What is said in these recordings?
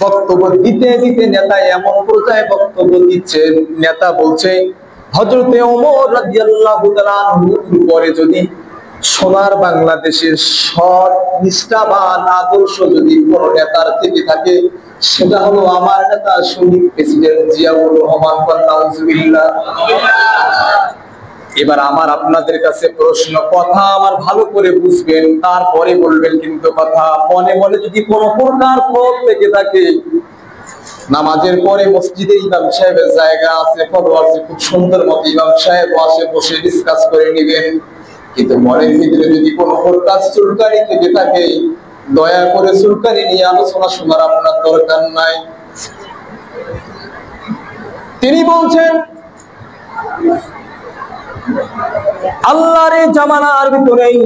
বক্তব্য দিতে দিতে নেতা এমন পর্যায়ে বক্তব্য দিচ্ছে, নেতা বলছে হযরতে ওমর রাদিয়াল্লাহু তাআলা আনহুর পরে যদি সোনার বাংলাদেশের সৎ নিষ্ঠাবান আদর্শ যদি কোন নেতার থেকে থাকে, সেটা হলো আমার নেতা শহীদ প্রেসিডেন্ট জিয়াউর রহমান। নাউজুবিল্লাহ। এবার আমার আপনাদের কাছে প্রশ্ন, কথা আমার ভালো করে বুঝবেন, তারপরে বলবেন কিন্তু কথা। মনে মনে যদি কোনো প্রকার ক্ষোভ থেকে থাকে, নামাজের পরে মসজিদে ইমাম সাহেবের জায়গা আছে, ফটো আছে, খুব সুন্দর মতো ইমাম সাহেব আসে, বসে ডিসকাস করে নেবেন। কিন্তু মনের ভিতরে যদি কোনো প্রকার চুলকানি থেকে থাকে, দয়া করে চুলকানি নিয়ে আলোচনা শোনার আপনার দরকার নাই। তিনি বলছেন আল্লাহর জামানার ভিতরেই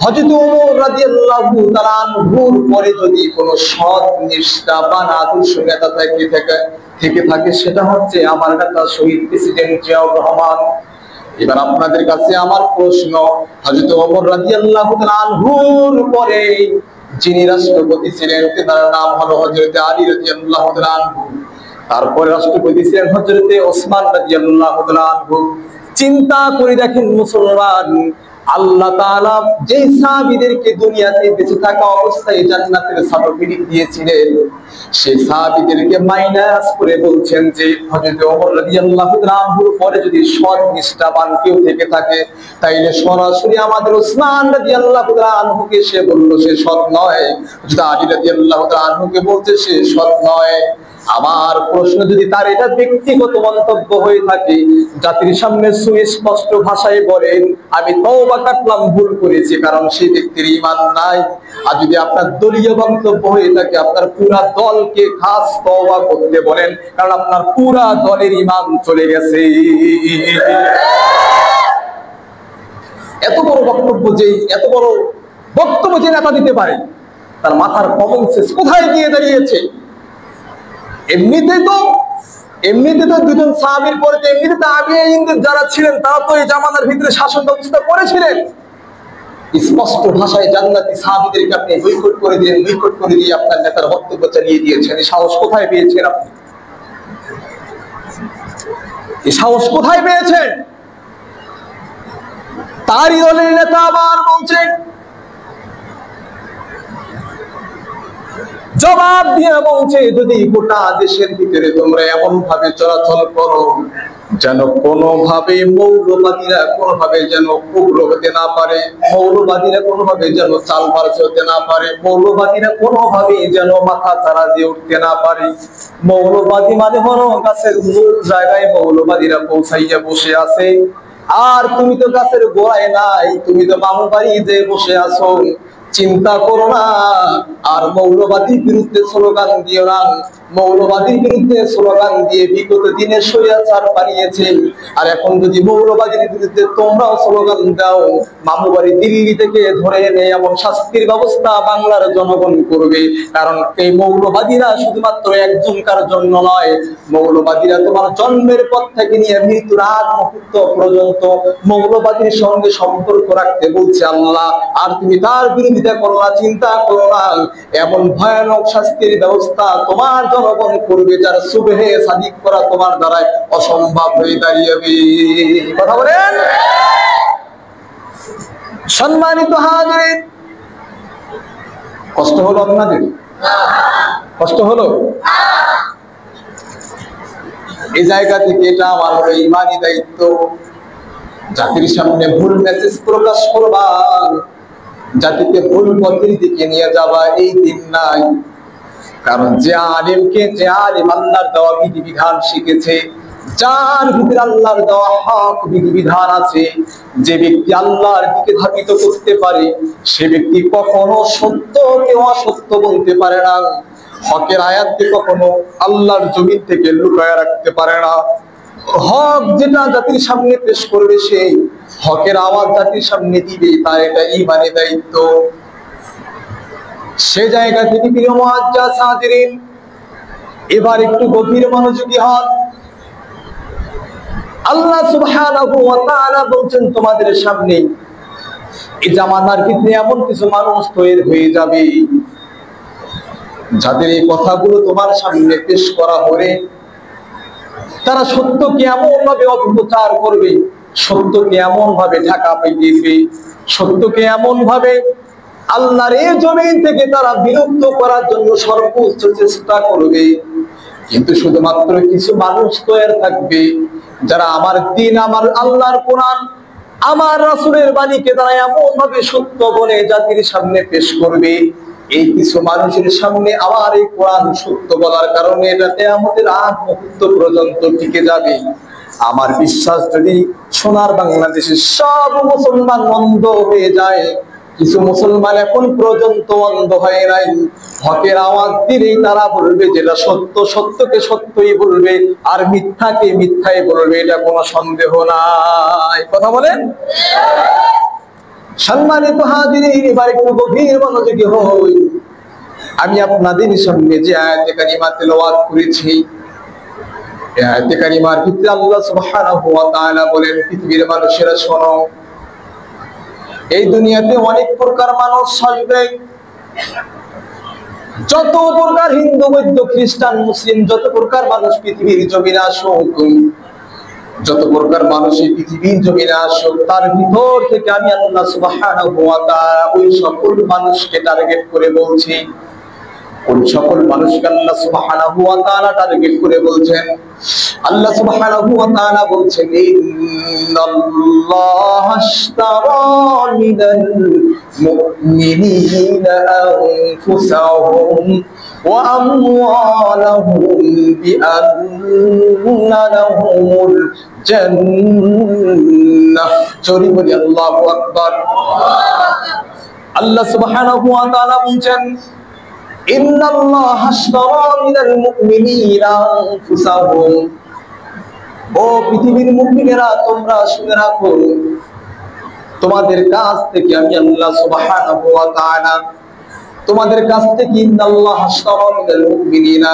হযরত ওমর রাদিয়াল্লাহু তাআলা আনহুর পরে যদি কোনো সৎ নিষ্ঠাবান আদর্শ নেতা থেকে থাকে, সেটা হচ্ছে আমার নেতা শহীদ প্রেসিডেন্ট জিয়াউর রহমান। এবার আপনাদের কাছে আমার প্রশ্ন, হযরত ওমর রাদিয়াল্লাহু তাআলা আনহুর পরে যিনি রাষ্ট্রপতি ছিলেন, তার নাম হলো হযরত আলী রাদিয়াল্লাহু তাআলা আনহু। তারপরে রাষ্ট্রপতি ছিলেন হযরতে ওসমান রাদিয়াল্লাহু তাআলা আনহু। চিন্তা করে দেখেন মুসলমান, আল্লাহ তাআলা যেই সাহাবীদেরকে দুনিয়াতে বেঁচে থাকা অবস্থায় জান্নাতের সার্টিফিকেট দিয়েছিলেন, সেই সাহাবীদেরকে মাইনাস করে বলছেন যে হযরত ওমর রাদিয়াল্লাহু তাআলা আনহুর পরে যদি সৎ নিষ্ঠাবান কেউ থেকে থাকে, তাইলে সরাসরি আমাদের ওসমান রাদিয়াল্লাহু তাআলা আনহুকে সে বললো সে সৎ নয়, হযরত আলী রাদিয়াল্লাহু তাআলা আনহুকে বলছে সে সৎ নয়। আমার প্রশ্ন, যদি তার এটা ব্যক্তিগত মন্তব্য হয়ে থাকে, জাতির সামনে সুস্পষ্ট ভাষায় বলেন আমি তওবা কাটলাম, ভুল করেছি, কারণ সেই ব্যক্তির ঈমান নাই। আর যদি আপনার দলীয় বক্তব্য হয়ে থাকে, আপনার পুরা দলকে খাস তওবা করতে বলেন, কারণ আপনার পুরা দলের ঈমান চলে গেছে। এত বড় বক্তব্য যে নেতা দিতে পারে, তার মাথার কমন সেন্স কোথায় গিয়ে দাঁড়িয়েছে? এমনিতে তো দুজন সাহাবীর পরে এমনিতে তাবেঈনদের যারা ছিলেন, তারা তো এই জামানার ভিতরে শাসন ব্যবস্থা করেছিলেন। স্পষ্ট ভাষায় জান্নাতি সাহাবীদেরকে আপনি বয়কট করে দিয়ে আপনার নেতার বক্তব্য চালিয়ে দিয়েছেন। এই সাহস কোথায় পেয়েছেন আপনি? এই সাহস কোথায় পেয়েছেন? তারই দলের নেতা আবার বলছেন, জবাব দিয়ে বলছে যদি গোটা দেশের ভিতরে তোমরা এমন ভাবে চলাচল করো যেন কোনোভাবে মৌলবাদীরা কোনোভাবে যেন উগ্র হতে না পারে, মৌলবাদীরা কোনোভাবে যেন চালবাজ হতে না পারে, মৌলবাদীরা কোনোভাবে যেন মাথা চারা দিয়ে উঠতে না পারে। মৌলবাদী মানে হলো গাছের মূল জায়গায় মৌলবাদীরা পৌঁছাইয়া বসে আছে, আর তুমি তো গাছের গোড়ায় নাই, তুমি তো মামু বাড়ি যে বসে আছো। চিন্তা করো না, আর মৌলবাদীর বিরুদ্ধে স্লোগান দিও না। মৌলবাদীর বিরুদ্ধে স্লোগান দিয়ে বিগত দিনে স্বৈরাচার বানিয়েছে, আর এখন যদি মৌলবাদীর বিরুদ্ধে তোমরাও স্লোগান দাও, মামু বাড়ি দিল্লি থেকে ধরে এনে এমন শাস্তির ব্যবস্থা বাংলার জনগণ করবে। কারণ এই মৌলবাদীরা শুধুমাত্র একজনকার জন্য নয়, মৌলবাদীরা তোমার জন্মের পর থেকে নিয়ে মৃত্যুর আগ মুহূর্ত পর্যন্ত মৌলবাদীর সঙ্গে সম্পর্ক রাখতে বলছে আল্লাহ। আর তুমি তার বিরোধিতা করো না, চিন্তা করো না, এমন ভয়ানক শাস্তির ব্যবস্থা তোমার জনগণ করবে, যার সুবহে সাদিক করা তোমার দ্বারাই অসম্ভব হয়ে দাঁড়িয়েবে। কথা বলেন। সম্মানিত হাজির, কষ্ট হলো আপনাদের? কষ্ট হলো? এই জায়গা থেকে এটা আমার হলো ইমানি দায়িত্ব, জাতির সামনে ভুল মেসেজ প্রকাশ করবা, জাতিকে ভুল পথের দিকে নিয়ে যাবা, এই দিন নাই। কারণ যে আলিম আল্লাহর দেওয়া বিধিবিধান শিখেছে, যার ভিতরে আল্লাহর দেওয়া হক বিধিবিধান আছে, যে ব্যক্তি আল্লাহর দিকে ধাবিত করতে পারে, সে ব্যক্তি কখনো সত্যকে অসত্য বলতে পারে না, হকের আয়াতকে কখনো আল্লাহর জমিন থেকে লুকায় রাখতে পারে না। হক যেটা জাতির সামনে পেশ করবে, সেই হকের আওয়াজ জাতির সামনে দিবে, তার এটা ঈমানি দায়িত্ব। সে জায়গা থেকে প্রিয় মুআজ্জাজ হাজিরিন, এবার একটু গভীর মনোযোগী হন। আল্লাহ সুবহানাহু ওয়া তাআলা বলছেন তোমাদের সামনে এই জামানার ভিতরে এমন কিছু মানুষ তৈরি হয়ে যাবে যাদের এই কথাগুলো তোমার সামনে পেশ করা হলে তারা সত্যকে এমন ভাবে অপপ্রচার করবে, সত্যকে এমন ভাবে ঢাকা পেয়ে দিবে, সত্যকে এমন ভাবে আল্লাহর এই জমিন থেকে তারা বিলুপ্ত করার জন্য সর্বোচ্চ চেষ্টা করবে। কিন্তু শুধুমাত্র কিছু মানুষ তৈরি থাকবে যারা আমার দিন, আমার আল্লাহর কোরআন, আমার রাসূলের বাণীকে তারা এমন ভাবে সত্য বলে জাতির সামনে পেশ করবে। এই কিছু মানুষের সামনে আমার এই কোরআন সত্য বলার কারণে এটা কিয়ামতের আগ মুহূর্ত পর্যন্ত টিকে যাবে। আমার বিশ্বাস যদি সোনার বাংলাদেশের সব মুসলমান অন্ধ হয়ে যায়, কিছু মুসলমান এখন পর্যন্ত অন্ধ হয় নাই, হকের আওয়াজ দিলেই তারা বলবে যেটা সত্য সত্যকে সত্যই বলবে, আর মিথ্যাকে মিথ্যাই বলবে, এটা কোনো সন্দেহ নাই। কথা বলেন? সম্মানিত হাজিরিন, এবার একটু গভীর মনোযোগী হই। আমি আপনাদের সামনে যে আয়াতে কারিমা তেলাওয়াত করেছি, এই আয়াতে কারিমার ভিতরে আল্লাহ সুবহানাহু ওয়া তাআলা বলেন, পৃথিবীর মানুষেরা শোনো, এই দুনিয়াতে অনেক প্রকার মানুষ আসবে। যত প্রকার হিন্দু, বৌদ্ধ, খ্রিস্টান, মুসলিম, যত প্রকার মানুষ পৃথিবীর জমিনে আসুক, যত প্রকার মানুষ এই পৃথিবীর জমিনে আসুক, তার ভিতর থেকে আমি আল্লাহ সুবহানাহু ওয়া তাআলা ওই সকল মানুষকে টার্গেট করে বলছি, ওই সকল মানুষকে আল্লাহ সুবহানাহু ওয়া তাআলা টার্গেট করে বলছেন। আল্লাহ সুবহানাহু ওয়া তাআলা বলছেন, ইন্নাল্লাহা আশতারা মিনাল মুমিনিনা আনফুসাহুম ওয়া আমওয়ালাহুম বিআন্না লাহুমুল জান্নাহ। জোরে বলি আল্লাহু আকবার। আল্লাহ সুবহানাহু ওয়া তাআলা বলছেন, ইন্নাল্লাহা আশতারা মিনাল মুমিনিনা আনফুসাহুম, ও পৃথিবীর মুমিনেরা তোমরা শুনে রাখো, তোমাদের কাছ থেকে আমি আল্লাহ সুবহানাহু ওয়া তাআলা তোমাদের কাছ থেকে ইন্নাল্লাহা আশতারা মিনাল মুমিনিনা,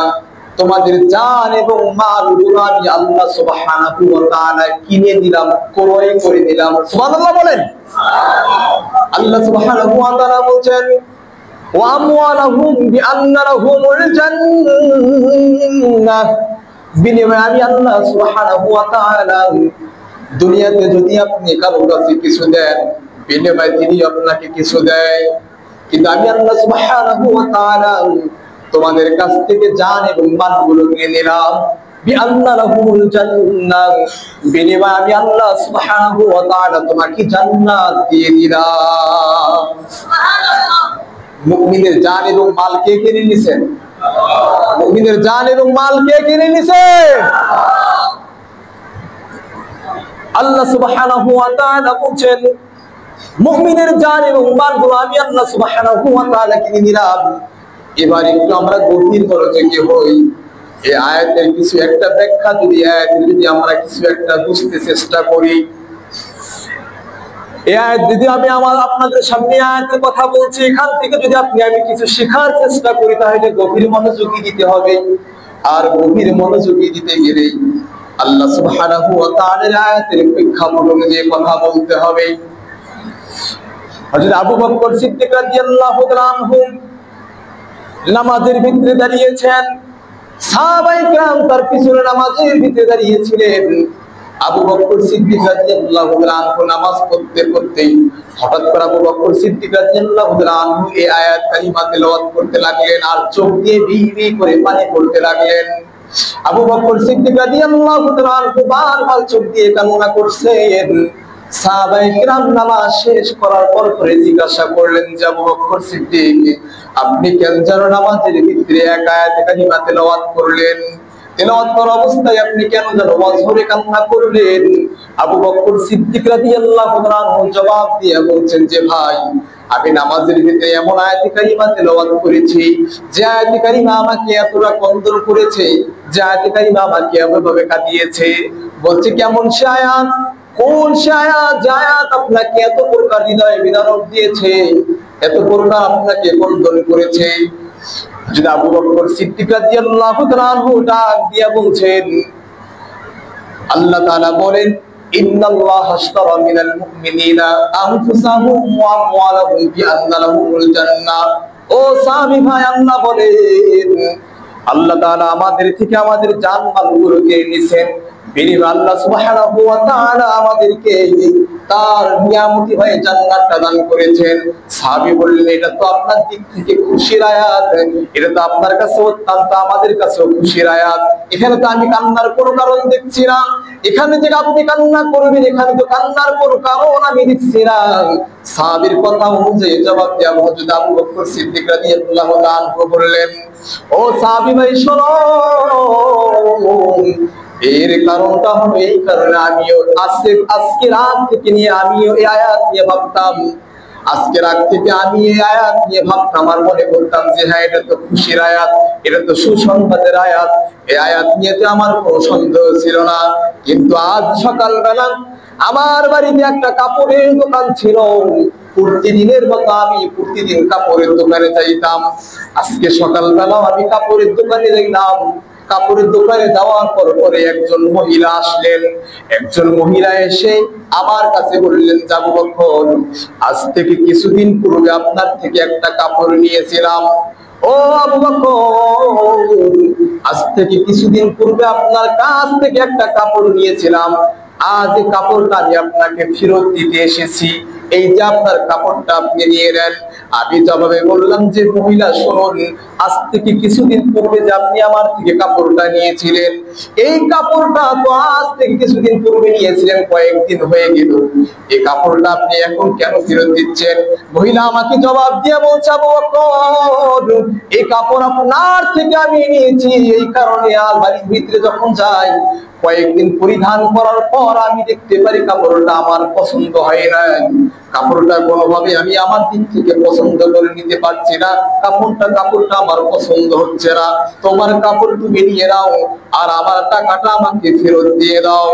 তোমাদের জান এবং মালগুলো আমি আল্লাহ সুবহানাহু ওয়া তাআলা কিনে দিলাম, ক্রয় করে দিলাম। সুবহানাল্লাহ বলেন। আল্লাহ সুবহানাহু ওয়া তাআলা বলেন, ওয়া আমওয়ালাহুম বিআন্না লাহুমুল জান্নাহ, বিনিময়ে আমি আল্লাহ সুবহানাহু ওয়া তাআলা দুনিয়াতে যদি আপনি কারো কাছে কিছু দেন, বিনিময়ে তিনি আপনাকে কিছু দেয়, কিন্তু আমি আল্লাহ সুবহানাহু ওয়া তাআলা তোমাদের কাছ থেকে জান এবং মালগুলো নিয়ে নিলাম, বিআন্না লাহুমুল জান্নাহ, বিনিময়ে আমি আল্লাহ সুবহানাহু ওয়া তাআলা তোমাকে জান্নাত দিয়ে দিলাম। সুবহানাল্লাহ। মুমিনের জান এবং মাল কে কিনে নিছেন? মুমিনের জান এবং মাল কে কিনে নিছেন? আল্লাহ সুবহানাহু ওয়া তাআলা বলেন, মুমিনের জান এবং মালগুলো আমি আল্লাহ সুবহানাহু ওয়া তাআলা কিনে নিলাম। এবার একটু আমরা গভীর মনোযোগী হই। এই আয়াতের কিছু একটা ব্যাখ্যা যদি আমরা কিছু একটা বুঝতে চেষ্টা করি, এই আয়াত যদি আমি আপনাদের সামনে আয়াতের কথা বলছি, এখান থেকে যদি আমি কিছু শেখার চেষ্টা করি, তাহলে গভীর মনোযোগী দিতে হবে। আর গভীর মনোযোগী দিতে গেলে আল্লাহ সুবহানাহু ওয়া তাআলার আয়াতের প্রেক্ষাপট অনুযায়ী কথা বলতে হবে। হযরত আবু বকর সিদ্দিক রাদিয়াল্লাহু তাআলা আনহু নামাজের ভিতরে দাঁড়িয়েছেন, সাহাবায়ে কেরাম তার পিছনে নামাজের ভিতরে দাঁড়িয়েছিলেন। আবু বকর সিদ্দিক রাদিয়াল্লাহু তাআলা আনহু নামাজ পড়তে পড়তে হঠাৎ করে আবু বকর সিদ্দিক রাদিয়াল্লাহু তাআলা আনহু এই আয়াত কারিমা তেলাওয়াত করতে লাগলেন, আর চোখ দিয়ে বিড়ি করে পানি পড়তে লাগলেন। আবু বকর সিদ্দিক রাদিয়াল্লাহু তাআলা আনহু বারবার চোখ দিয়ে কান্না করছেন। সাহাবায়ে কেরাম নামাজ শেষ করার পর জিজ্ঞাসা করলেন যে, আবু বকর সিদ্দিক, আপনি কেন যেন নামাজের ভিতরে এক আয়াত কারিমা তেলাওয়াত করলেন, তেলাওয়াত করা অবস্থায় আপনি কেন যেন ওয়াজহরে কান্না করলেন? আবু বকর সিদ্দিক রাদিয়াল্লাহু তাআলা আনহু জবাব দিয়ে বলছেন যে, ভাই, আমি নামাজের ভিতরে এমন আয়াত কারিমা তেলাওয়াত করেছি যে আয়াত কারিমা আমাকে এতটা কন্দন করেছে, যে আয়াত কারিমা আমাকে এভাবে কাঁদিয়েছে। বলছে, কেমন সে আয়াত? কোন সে আয়াত যে আয়াত আপনাকে এত প্রকার হৃদয়ে বিদারক দিয়েছে, এত প্রকার আপনাকে কন্দন করেছে? যদি আবু বকর সিদ্দিক রাদিয়াল্লাহু তাআলা আনহু ডাক দিয়ে বলছেন, আল্লাহ তাআলা বলেন, ইন্নাল্লাহা আশতারা মিনাল মুমিনিনা আনফুসাহুম ওয়া আমওয়ালাহুম বিআন্না লাহুমুল জান্নাহ, ও সাহাবী ভাই, আল্লাহ বলেন আল্লাহ তাআলা আমাদের থেকে আমাদের জান-মালগুলো কেড়ে নিছেন, বিনিময়ে আল্লাহ সুবহানাহু ওয়া তাআলা আমাদেরকে তার নিয়ামতি হয়ে জান্নাতটা দান করেছেন। সাহাবী বললেন, এটা তো আপনার দিক থেকে খুশির আয়াত, এটা তো আপনার কাছে অত্যন্ত, আমাদের কাছেও খুশির আয়াত। এখানে তো আমি কান্নার কোনো কারণ দেখছি না, এখানে যে আপনি কান্না করবেন এখানে তো কান্নার কোনো কারণ আমি দেখছি না। সাহাবীর কথা অনুযায়ী জবাব দিয়ে হযরত আবু বকর সিদ্দিক রাদিয়াল্লাহু তাআলা আনহু বললেন, ও সাহাবী ভাই শোনো, এর কারণটা হলো এই কারণে আমিও আজকে রাত থেকে নিয়ে আমিও এই আয়াত নিয়ে ভাবতাম, আজকে রাত থেকে আমি এই আয়াত নিয়ে ভাবতাম আর মনে করতাম যে হ্যাঁ এটা তো খুশির আয়াত, এটা তো সুসংবাদের আয়াত, এই আয়াত নিয়ে তো আমার কোনো সন্দেহ ছিল না। কিন্তু আজ সকালবেলা আমার বাড়িতে একটা কাপড়ের দোকান ছিল, প্রতিদিনের মতো আমি প্রতিদিন কাপড়ের দোকানে যাইতাম। আজকে সকালবেলাও আমি কাপড়ের দোকানে যাইলাম। কাপড়ের দোকানে যাওয়ার পরে একজন মহিলা আসলেন। একজন মহিলা এসে আমার কাছে বললেন, আবু বকর, আজ থেকে কিছুদিন পূর্বে আপনার থেকে একটা কাপড় নিয়েছিলাম। ও আবু বকর, আজ থেকে কিছুদিন পূর্বে আপনার কাছ থেকে একটা কাপড় নিয়েছিলাম, আজ এই কাপড়টা আমি আপনাকে ফেরত দিতে এসেছি, এই যে আপনার কাপড়টা আপনি নিয়ে নেন। আমি জবাবে বললাম যে মহিলা শুনুন, আজ থেকে কিছুদিন পূর্বে যে আপনি আমার থেকে কাপড়টা নিয়েছিলেন, এই কাপড়টা তো আজ থেকে কিছুদিন পূর্বে নিয়েছিলেন, কয়েকদিন হয়ে গেল, এই কাপড়টা আপনি এখন কেন ফেরত দিচ্ছেন? মহিলা আমাকে জবাব দিয়ে বলছে, আবু বকর, এই কাপড় আপনার থেকে আমি নিয়েছি, এই কারণে আজ বাড়ির ভিতরে যখন যাই কয়েকদিন পরিধান করার পর আমি দেখতে পারি কাপড়টা আমার পছন্দ হয় না, কাপড়টা কোনোভাবে আমি আমার দিক থেকে পছন্দ করে নিতে পারছি না, কাপড়টা আমার পছন্দ হচ্ছে না, তোমার কাপড় তুমি নিয়ে নাও আর আমার টাকাটা আমাকে ফেরত দিয়ে দাও।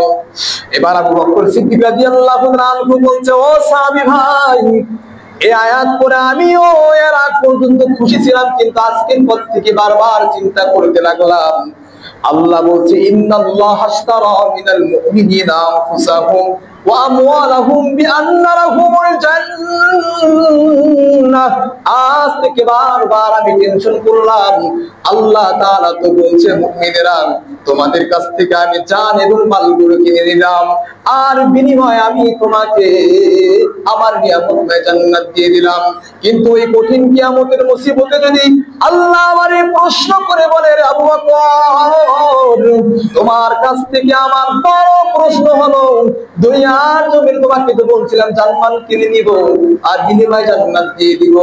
এবার আবু বকর সিদ্দিক রাদিয়াল্লাহু আনহু বলছে, ও সাহাবী ভাই, এই আয়াত পড়ে আমিও এর আগ পর্যন্ত খুশি ছিলাম, কিন্তু আজকের পর থেকে বারবার চিন্তা করতে লাগলাম। আল্লাহ বলছে, ইন্নাল্লাহা আশতারা মিনাল মুমিনিনা আনফুসাহুম ওয়া আমওয়ালাহুম বিআন্না লাহুমুল জান্নাহ। আজ থেকে বারবার আমি টেনশন করলাম, আল্লাহ তাআলা তো বলছে মুমিনেরা তোমাদের কাছ থেকে আমি জান এবং মালগুলো কিনে নিলাম, আর বিনিময়ে আমি তোমাকে আমার নিয়ামতে জান্নাত দিয়ে দিলাম। কিন্তু এই কঠিন কিয়ামতের মুসিবতে যদি আল্লাহ আমারে প্রশ্ন করে বলে, আবু বকর, তোমার কাছ থেকে আমার বড় প্রশ্ন হলো, দুনিয়ার জমিন তোমাকে তো বলছিলাম জান্নাত কিনে নিব আর বিনিময়ে জান্নাত দিয়ে দিব,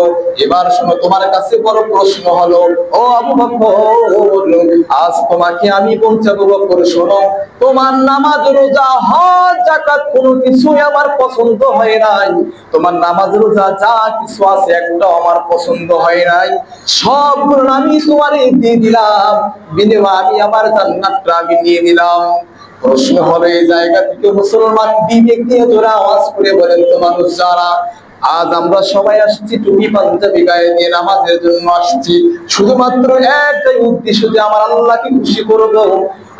এবার শোনো তোমার কাছে বড় প্রশ্ন হলো, ও আবু বকর, আজ তোমাকে আমি বলছি, আবু বকর শোনো, তোমার নামাজ রোজা হজ যাকাত কোনো কিছুই আমার পছন্দ হয় নাই, তোমার নামাজ রোজা যা কিছু আছে একটাও আমার পছন্দ হয় নাই, সবগুলো আমি তোমারে দিয়ে দিলাম, বিনিময়ে আমি আমার জান্নাতটা আমি নিয়ে নিলাম। প্রশ্ন হলো এই জায়গা থেকে মুসলমান বিবেক দিয়ে জোরে আওয়াজ করে বলেন তো মানুষ যারা, আজ আমরা সবাই আসছি টুপি পাঞ্জাবি গায়ে দিয়ে নামাজের জন্য আসছি, শুধুমাত্র একটাই উদ্দেশ্য যে আমার আল্লাহকে খুশি করব,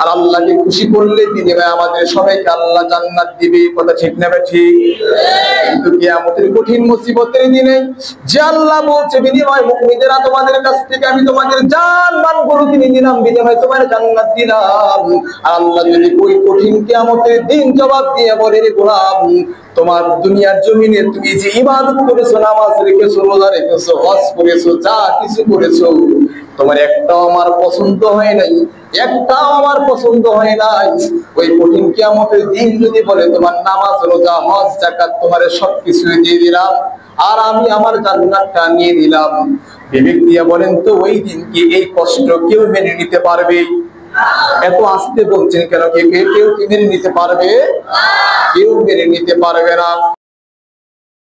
আর আল্লাহকে খুশি করলে বিনিময়ে আমাদের সবাইকে আল্লাহ জান্নাত দিবে, কথা ঠিক না ঠিক? কিন্তু কিয়ামতের কঠিন মুসিবতের দিনে যে আল্লাহ বলছে বিনিময়ে মুমিনেরা তোমাদের কাছ থেকে আমি তোমাদের জান মান গরু কিনে দিলাম, বিনিময়ে তোমার জান্নাত দিলাম, আর আল্লাহ যদি ওই কঠিন কিয়ামতের দিন জবাব দিয়ে বলে, রে গোলাম, তোমার দুনিয়ার জমিনে তুমি যে ইবাদত করেছো, নামাজ রেখেছো, রোজা রেখেছো, হজ করেছো, যা কিছু করেছো, তোমার একটাও আমার পছন্দ হয় নাই, একটাও আমার পছন্দ হয় নাই, ওই কঠিন কিয়ামতের দিন যদি বলে তোমার নামাজ রোজা হজ যাকাত তোমার সবকিছু দিয়ে দিলাম আর আমি আমার জান্নাতটা নিয়ে দিলাম, বিবেক দিয়ে বলেন তো ওই দিন কি এই কষ্ট কেউ মেনে নিতে পারবে? এত আস্তে বলছেন কেন? কেউ কি মেনে নিতে পারবে? কেউ মেনে নিতে পারবে না।